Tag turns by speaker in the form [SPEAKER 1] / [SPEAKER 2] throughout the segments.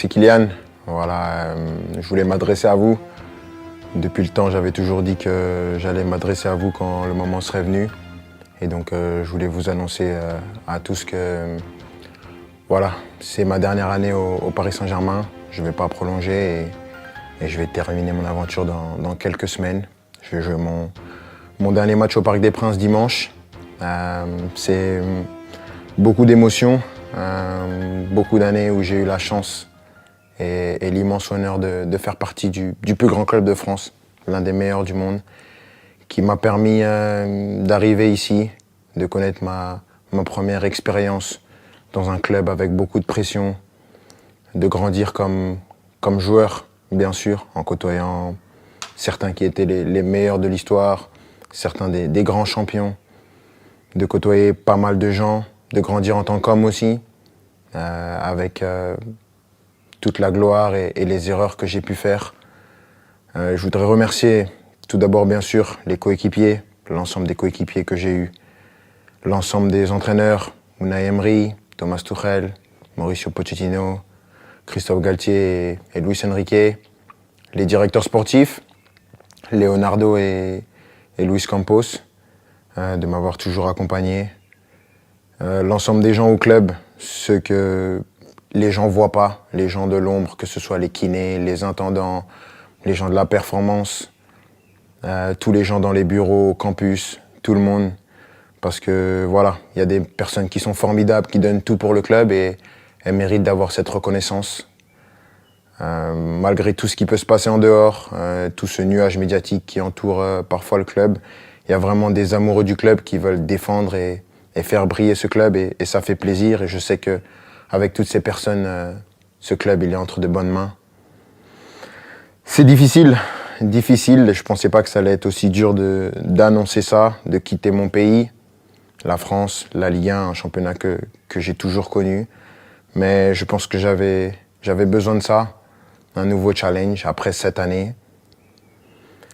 [SPEAKER 1] c'est Kylian. Voilà, je voulais m'adresser à vous. Depuis le temps, j'avais toujours dit que j'allais m'adresser à vous quand le moment serait venu. Et donc, je voulais vous annoncer à tous que voilà, c'est ma dernière année au Paris Saint-Germain. Je ne vais pas prolonger et je vais terminer mon aventure dans quelques semaines. Je vais jouer mon dernier match au Parc des Princes dimanche. C'est beaucoup d'émotions, beaucoup d'années où j'ai eu la chance et l'immense honneur de faire partie du plus grand club de France, l'un des meilleurs du monde, qui m'a permis d'arriver ici, de connaître ma première expérience dans un club avec beaucoup de pression, de grandir comme joueur, bien sûr, en côtoyant certains qui étaient les meilleurs de l'histoire, certains des grands champions, de côtoyer pas mal de gens, de grandir en tant qu'homme aussi, avec toute la gloire et les erreurs que j'ai pu faire. Je voudrais remercier tout d'abord, bien sûr, les coéquipiers, l'ensemble des coéquipiers que j'ai eus, l'ensemble des entraîneurs, Unai Emery, Thomas Tuchel, Mauricio Pochettino, Christophe Galtier et Luis Enrique, les directeurs sportifs, Leonardo et Luis Campos, de m'avoir toujours accompagné, l'ensemble des gens au club, ceux que les gens ne voient pas, les gens de l'ombre, que ce soit les kinés, les intendants, les gens de la performance, tous les gens dans les bureaux, au campus, tout le monde. Parce que voilà, il y a des personnes qui sont formidables, qui donnent tout pour le club et elles méritent d'avoir cette reconnaissance. Malgré tout ce qui peut se passer en dehors, tout ce nuage médiatique qui entoure parfois le club, il y a vraiment des amoureux du club qui veulent défendre et faire briller ce club et ça fait plaisir. Et je sais qu'avec toutes ces personnes, ce club il est entre de bonnes mains. C'est difficile. Je ne pensais pas que ça allait être aussi dur d'annoncer ça, de quitter mon pays, la France, la Ligue 1, un championnat que j'ai toujours connu. Mais je pense que j'avais besoin de ça, un nouveau challenge après 7 années.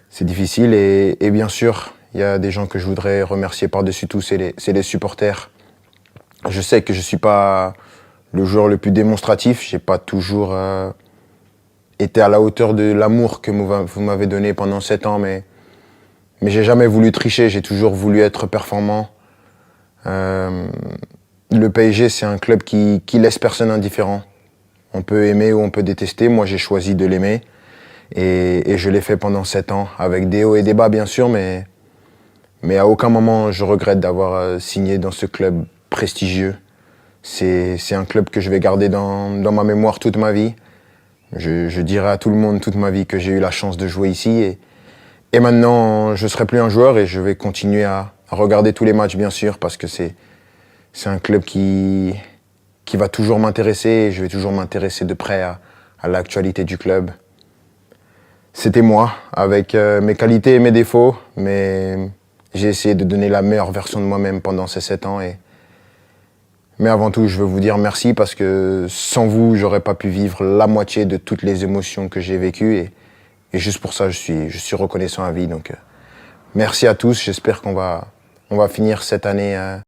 [SPEAKER 1] C'est difficile et bien sûr, il y a des gens que je voudrais remercier par-dessus tout, c'est les supporters. Je sais que je ne suis pas le joueur le plus démonstratif, je n'ai pas toujours été à la hauteur de l'amour que vous m'avez donné pendant 7 ans, mais j'ai jamais voulu tricher, j'ai toujours voulu être performant. Le PSG, c'est un club qui laisse personne indifférent. On peut aimer ou on peut détester, moi j'ai choisi de l'aimer et je l'ai fait pendant 7 ans, avec des hauts et des bas bien sûr, mais à aucun moment je regrette d'avoir signé dans ce club prestigieux. C'est un club que je vais garder dans ma mémoire toute ma vie. Je dirai à tout le monde toute ma vie que j'ai eu la chance de jouer ici et maintenant je ne serai plus un joueur et je vais continuer à regarder tous les matchs bien sûr parce que c'est un club qui va toujours m'intéresser et je vais toujours m'intéresser de près à l'actualité du club. C'était moi, avec mes qualités et mes défauts, mais j'ai essayé de donner la meilleure version de moi-même pendant ces 7 ans. Mais avant tout, je veux vous dire merci parce que sans vous, j'aurais pas pu vivre la moitié de toutes les émotions que j'ai vécues. Et juste pour ça, je suis reconnaissant à vie. Donc, merci à tous. J'espère qu'on va finir cette année